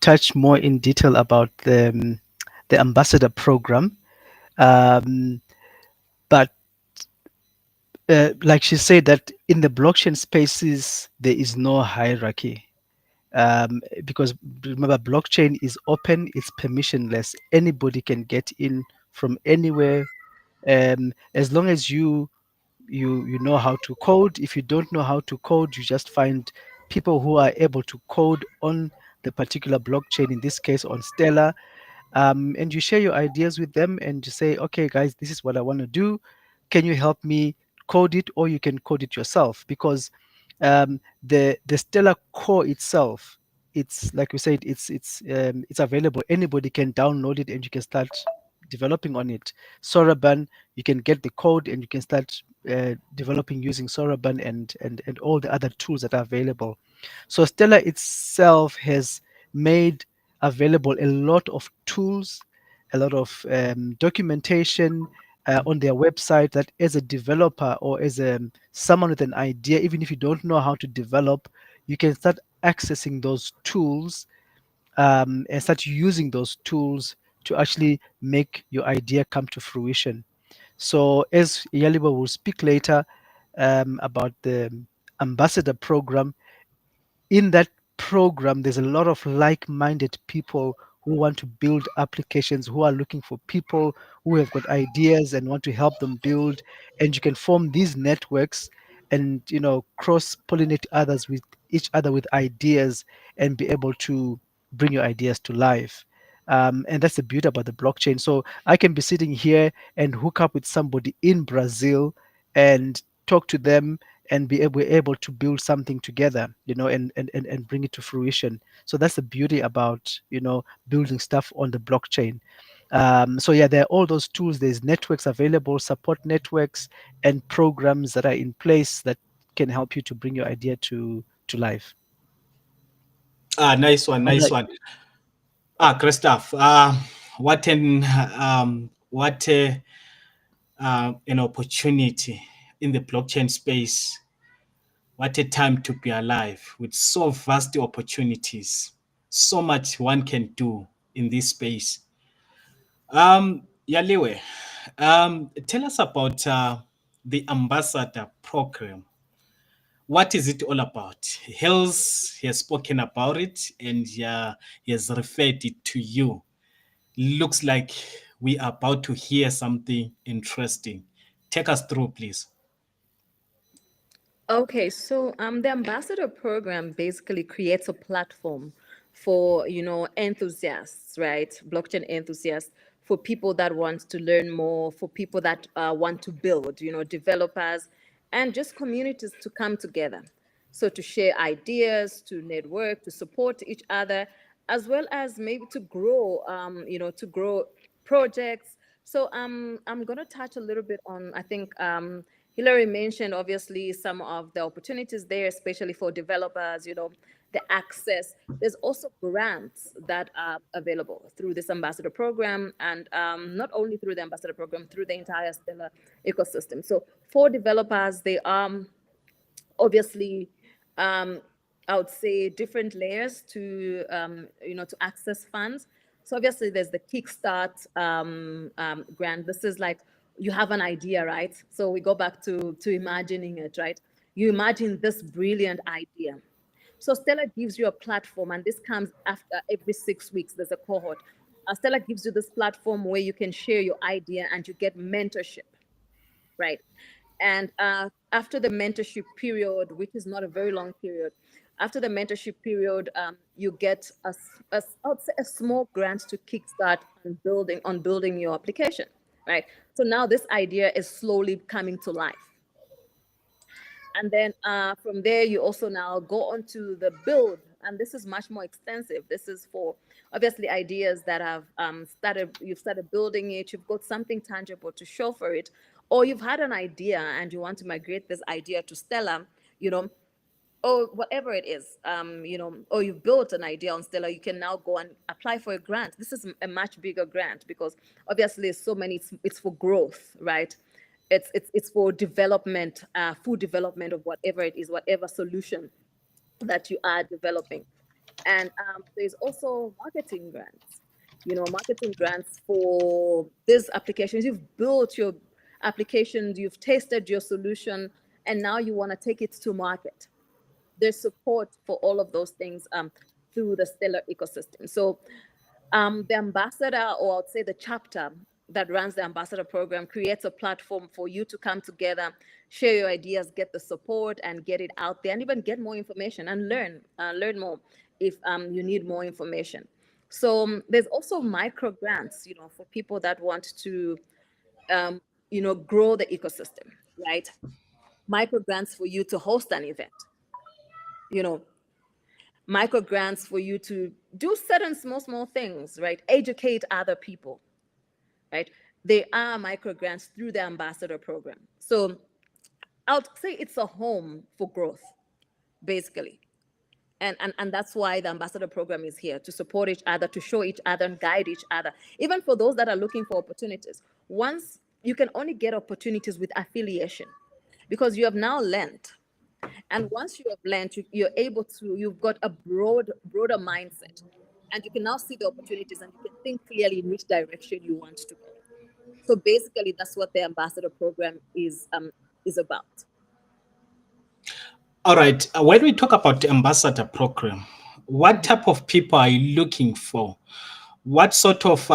touch more in detail about the ambassador program. Um, but like she said, that in the blockchain spaces there is no hierarchy, because remember, blockchain is open, it's permissionless. Anybody can get in from anywhere, as long as you know how to code. If you don't know how to code, you just find people who are able to code on the particular blockchain, in this case on Stellar, and you share your ideas with them and you say, okay guys, this is what I want to do, can you help me code it? Or you can code it yourself, because the Stellar core itself, it's like we said, it's available, anybody can download it and you can start developing on it. Soroban, you can get the code and you can start developing using Soroban and all the other tools that are available. So Stellar itself has made available a lot of tools, a lot of documentation on their website, that as a developer or as someone with an idea, even if you don't know how to develop, you can start accessing those tools, and start using those tools to actually make your idea come to fruition. So, as Yaliba will speak later about the ambassador program, in that program, there's a lot of like minded people who want to build applications, who are looking for people who have got ideas and want to help them build. And you can form these networks and, cross pollinate others with each other with ideas and be able to bring your ideas to life. And that's the beauty about the blockchain. So I can be sitting here and hook up with somebody in Brazil and talk to them and able to build something together, and bring it to fruition. So that's the beauty about, building stuff on the blockchain. So yeah, there are all those tools. There's networks available, support networks, and programs that are in place that can help you to bring your idea to life. Nice one, I'll nice let- one. Christoph, what an opportunity in the blockchain space. What a time to be alive with so vast opportunities. So much one can do in this space. Yaliwe, tell us about the ambassador program. What is it all about? Hills, he has spoken about it and he has referred it to you. Looks like we are about to hear something interesting. Take us through, please. Okay, so the ambassador program basically creates a platform for enthusiasts, right? Blockchain enthusiasts, for people that want to learn more, for people that want to build, developers, and just communities to come together. So to share ideas, to network, to support each other, as well as maybe to grow, to grow projects. So I'm going to touch a little bit on, I think Hillary mentioned obviously some of the opportunities there, especially for developers, the access. There's also grants that are available through this ambassador program, and not only through the ambassador program, through the entire Stellar ecosystem. So for developers, they are obviously um, I would say different layers to to access funds. So obviously there's the Kickstart grant. This is like you have an idea, right? So we go back to imagining it, right? You imagine this brilliant idea. So Stella gives you a platform, and this comes after every 6 weeks. There's a cohort. Stella gives you this platform where you can share your idea and you get mentorship, right? And after the mentorship period, which is not a very long period, after the mentorship period, you get I would say a small grant to kickstart on building your application, right? So now this idea is slowly coming to life. And then from there, you also now go on to the build. And this is much more extensive. This is for obviously ideas that have you've started building it, you've got something tangible to show for it, or you've had an idea and you want to migrate this idea to Stellar, you know, or whatever it is, or you've built an idea on Stellar, you can now go and apply for a grant. This is a much bigger grant because obviously it's so many, it's for growth, right? It's for development, full development of whatever it is, whatever solution that you are developing. And there's also marketing grants, marketing grants for these applications. You've built your applications, you've tested your solution, and now you want to take it to market. There's support for all of those things through the Stellar ecosystem. So the ambassador, or I'd say the chapter that runs the ambassador program, creates a platform for you to come together, share your ideas, get the support, and get it out there, and even get more information and learn more if you need more information. So there's also micro grants, for people that want to, grow the ecosystem, right? Micro grants for you to host an event, you know, micro grants for you to do certain small things, right? Educate other people, right? They are micro grants through the ambassador program. So I'll say it's a home for growth, basically. And that's why the ambassador program is here, to support each other, to show each other and guide each other, even for those that are looking for opportunities. Once you can only get opportunities with affiliation, because you have now learned. And once you have learned, you're able to, you've got a broader mindset, and you can now see the opportunities and you can think clearly in which direction you want to go. So basically, that's what the ambassador program is about. All right. When we talk about the ambassador program, what type of people are you looking for? What sort of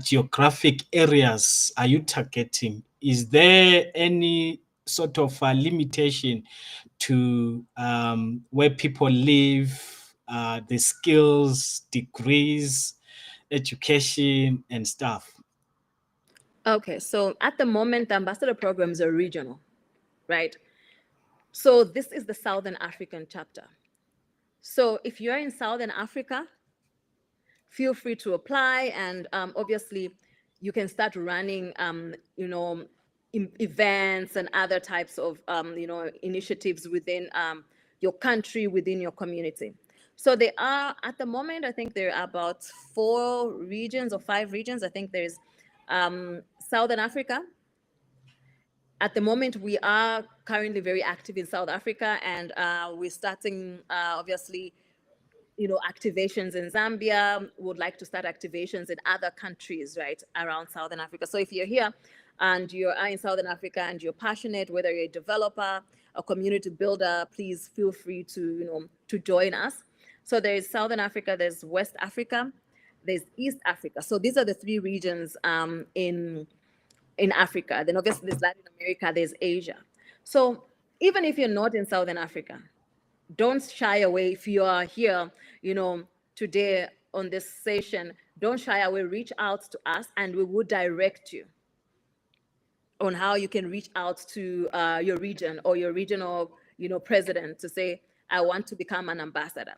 geographic areas are you targeting? Is there any sort of limitation to where people live, the skills, degrees, education, and stuff? Okay, so at the moment, the ambassador programs are regional, right? So this is the Southern African chapter. So if you're in Southern Africa, feel free to apply, and obviously you can start running events and other types of initiatives within your country, within your community. So they are, at the moment, I think there are about 4 regions or 5 regions. I think there's Southern Africa. At the moment, we are currently very active in South Africa, and we're starting obviously activations in Zambia, would like to start activations in other countries, right, around Southern Africa. So if you're here and you are in Southern Africa and you're passionate, whether you're a developer, a community builder, please feel free to join us. So there's Southern Africa, there's West Africa, there's East Africa. So these are the 3 regions in Africa. Then obviously there's Latin America, there's Asia. So even if you're not in Southern Africa, don't shy away. If you are here, today on this session, don't shy away. Reach out to us and we will direct you on how you can reach out to your region or your regional, president to say, I want to become an ambassador,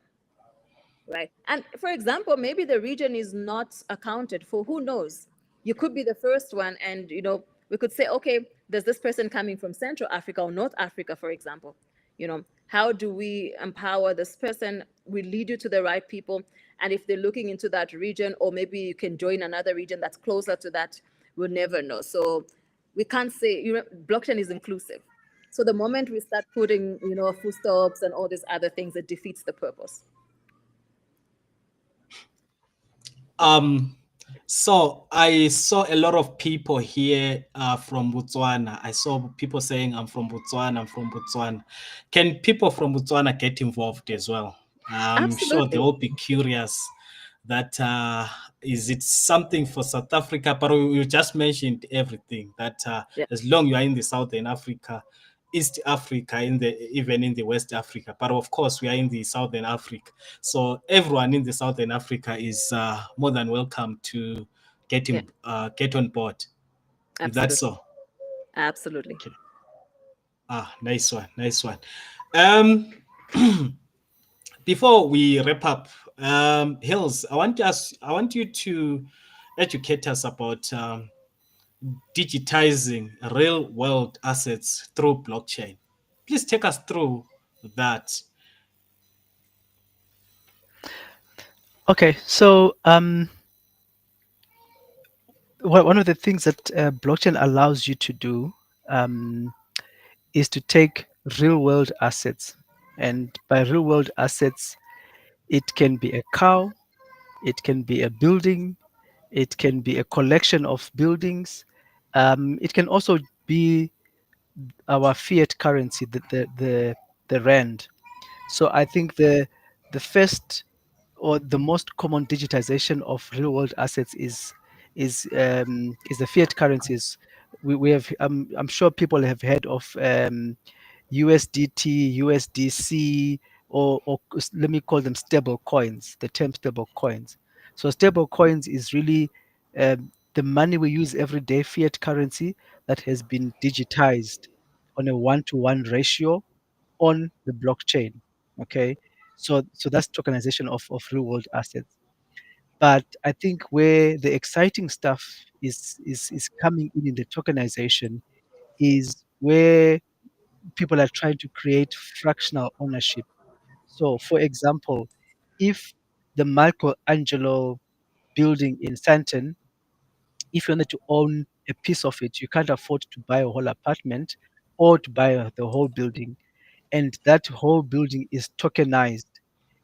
right? And for example, maybe the region is not accounted for. Who knows? You could be the first one, and we could say, okay, there's this person coming from Central Africa or North Africa, for example. How do we empower this person? We lead you to the right people. And if they're looking into that region, or maybe you can join another region that's closer to that, we'll never know. So we can't say, blockchain is inclusive. So the moment we start putting, full stops and all these other things, it defeats the purpose. So I saw a lot of people here from Botswana. I saw people saying, I'm from Botswana, I'm from Botswana. Can people from Botswana get involved as well? I'm sure they Absolutely. will be curious that is it something for South Africa? But you just mentioned everything that Yeah, as long you are in the Southern Africa, East Africa, even in the West Africa, but of course we are in the Southern Africa. So everyone in the Southern Africa is more than welcome to yeah, get on board. If that's absolutely. so. Absolutely. Okay. Nice one, nice one. Um, before we wrap up, Hills, I want you to educate us about digitizing real world assets through blockchain. Please take us through that. Okay, so one of the things that blockchain allows you to do um, is to take real world assets, and by real world assets, it can be a cow, it can be a building, it can be a collection of buildings, it can also be our fiat currency, the rand. So I think the first or the most common digitization of real world assets is the fiat currencies. We have I'm sure people have heard of USDT, USDC, or let me call them stable coins. The term stable coins. So stable coins is really the money we use every day, fiat currency that has been digitized on a one-to-one ratio on the blockchain. Okay, so that's tokenization of real world assets. But I think where the exciting stuff is coming in the tokenization is where people are trying to create fractional ownership. So, for example, if the Michelangelo building in Santon, if you wanted to own a piece of it, you can't afford to buy a whole apartment or to buy the whole building, and that whole building is tokenized,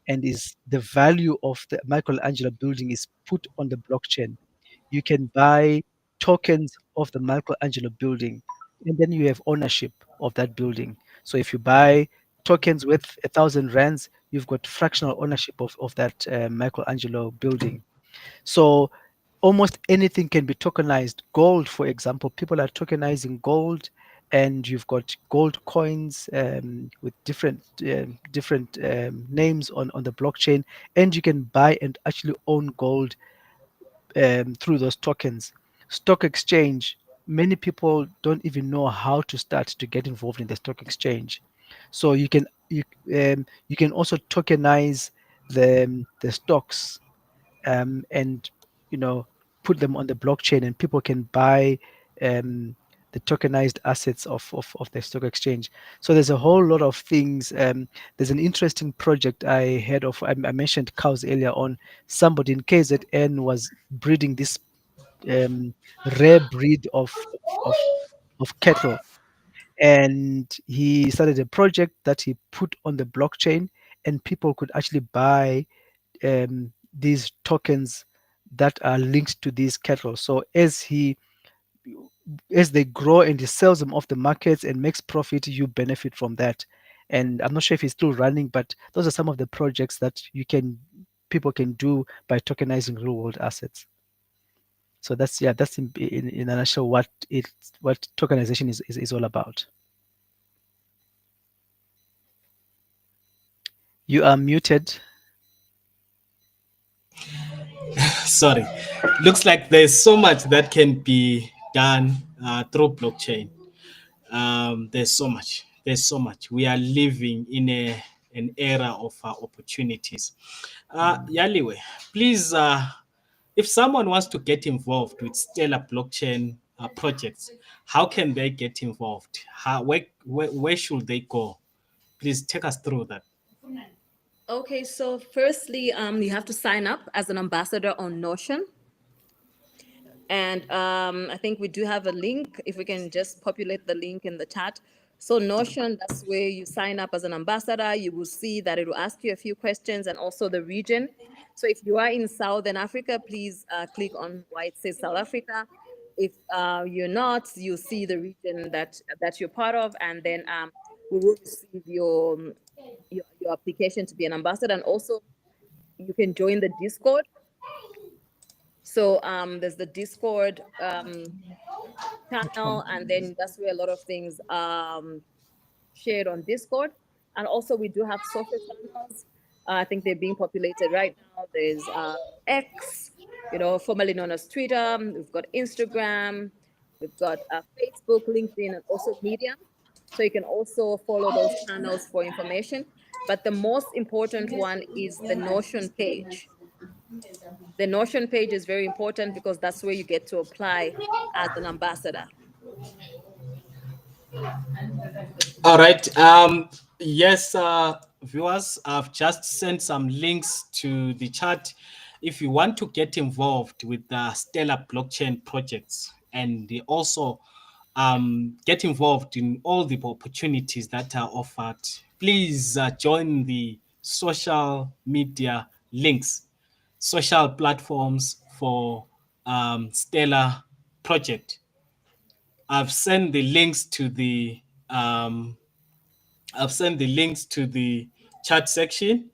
and is the value of the Michelangelo building is put on the blockchain. You can buy tokens of the Michelangelo building, and then you have ownership of that building. So if you buy tokens with 1,000 rands, you've got fractional ownership of that Michelangelo building. So almost anything can be tokenized. Gold, for example, people are tokenizing gold, and you've got gold coins with different names on the blockchain, and you can buy and actually own gold through those tokens. Stock exchange. Many people don't even know how to start to get involved in the stock exchange. So you can also tokenize the stocks and put them on the blockchain, and people can buy um, the tokenized assets of the stock exchange. So there's a whole lot of things. There's an interesting project I heard of. I mentioned cows earlier on. Somebody in KZN was breeding this um, rare breed of cattle, and he started a project that he put on the blockchain, and people could actually buy these tokens that are linked to these cattle. So as they grow and he sells them off the markets and makes profit, you benefit from that. And I'm not sure if he's still running, but those are some of the projects that people can do by tokenizing real world assets. So that's in a nutshell what tokenization is all about. You are muted. Sorry. Looks like there's so much that can be done through blockchain. There's so much. There's so much. We are living in an era of opportunities. Yaliwe, please, if someone wants to get involved with Stellar blockchain projects, how can they get involved? Where should they go? Please take us through that. Okay, so firstly, you have to sign up as an ambassador on Notion. And I think we do have a link, if we can just populate the link in the chat. So Notion, that's where you sign up as an ambassador. You will see that it will ask you a few questions, and also the region. So if you are in Southern Africa, please click on why it says South Africa. If you're not, you see the region that you're part of, and then we will receive your application to be an ambassador. And also you can join the Discord. So there's the Discord channel, and then that's where a lot of things shared on Discord. And also we do have social channels. I think they're being populated right now. There's X, formerly known as Twitter. We've got Instagram. We've got Facebook, LinkedIn, and also Medium. So you can also follow those channels for information. But the most important one is the Notion page. The Notion page is very important because that's where you get to apply as an ambassador. All right. Yes, viewers, I've just sent some links to the chat. If you want to get involved with the Stellar blockchain projects and also get involved in all the opportunities that are offered, please join the social media links, social platforms for Stellar project. I've sent the links to the um, I've sent the links to the chat section,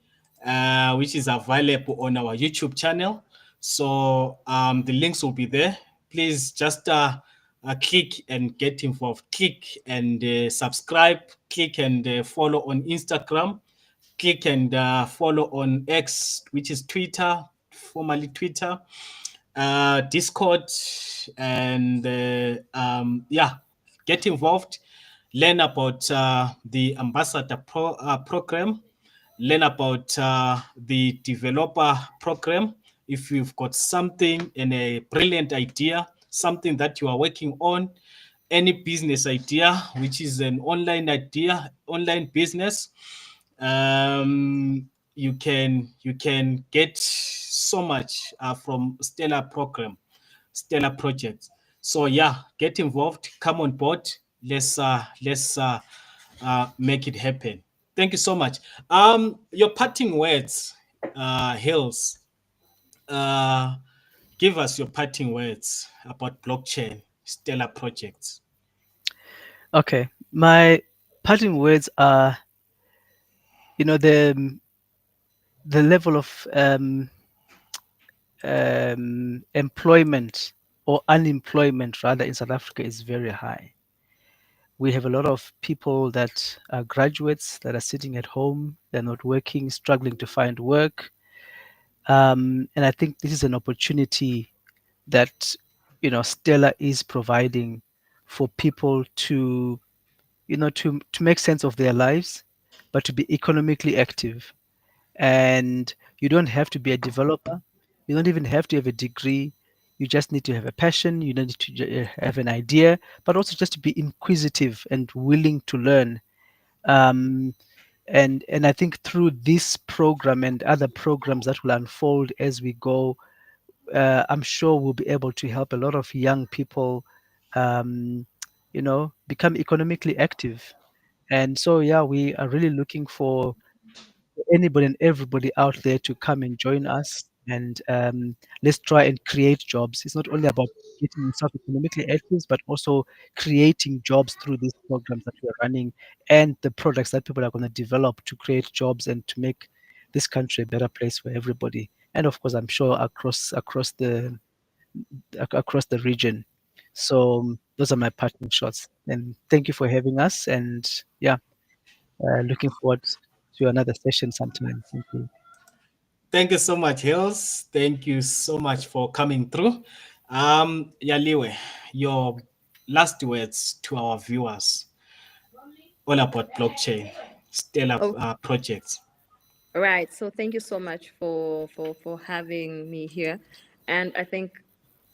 which is available on our YouTube channel. So the links will be there. Please just click and get involved. Click and subscribe. Click and follow on Instagram. Click and follow on X, which is Twitter, formerly Twitter, Discord, and yeah, get involved, learn about the ambassador program, learn about the developer program. If you've got something and a brilliant idea, something that you are working on, any business idea, which is an online idea, online business, you can get so much from Stellar program, Stellar projects. So yeah, get involved, come on board. Let's make it happen. Thank you so much. Your parting words, Hills. Uh, give us your parting words about blockchain, Stellar projects. Okay, my parting words are, the level of employment or unemployment rather in South Africa is very high. We have a lot of people that are graduates that are sitting at home, they're not working, struggling to find work. And I think this is an opportunity that, Stella is providing for people to, to make sense of their lives, but to be economically active. And you don't have to be a developer. You don't even have to have a degree. You just need to have a passion. You need to have an idea, but also just to be inquisitive and willing to learn. Um, and I think through this program and other programs that will unfold as we go, I'm sure we'll be able to help a lot of young people, become economically active. And so, yeah, we are really looking for anybody and everybody out there to come and join us, and let's try and create jobs. It's not only about getting yourself economically active, but also creating jobs through these programs that we're running and the products that people are going to develop to create jobs and to make this country a better place for everybody. And of course, I'm sure across the region. So those are my parting shots. And thank you for having us. And yeah, looking forward to another session sometime. Thank you. Thank you so much, Hills. Thank you so much for coming through. Yaliwe, your last words to our viewers all about blockchain, Stellar Oh, projects. all right. So thank you so much for having me here. And I think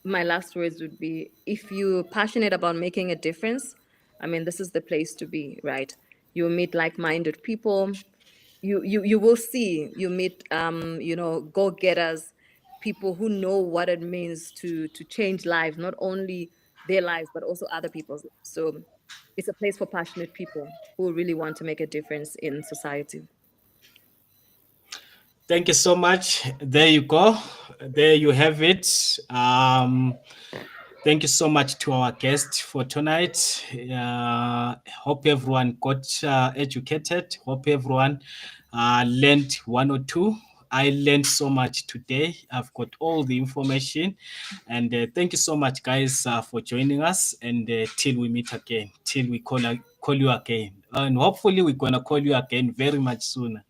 my last words would be, if you're passionate about making a difference, I mean, this is the place to be, right? You'll meet like-minded people. You will see, you meet go-getters, people who know what it means to change lives, not only their lives but also other people's lives. So it's a place for passionate people who really want to make a difference in society. Thank you so much. There you go. There you have it. Thank you so much to our guest for tonight. Hope everyone got educated. Hope everyone learned one or two. I learned so much today. I've got all the information. And thank you so much, guys, for joining us. And till we meet again, till we call you again. And hopefully, we're going to call you again very much sooner.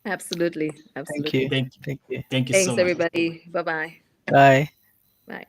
Absolutely, Thank you. absolutely. Thank you. Thank you. Thank you so Thanks, much. everybody. Bye-bye. Bye. Bye.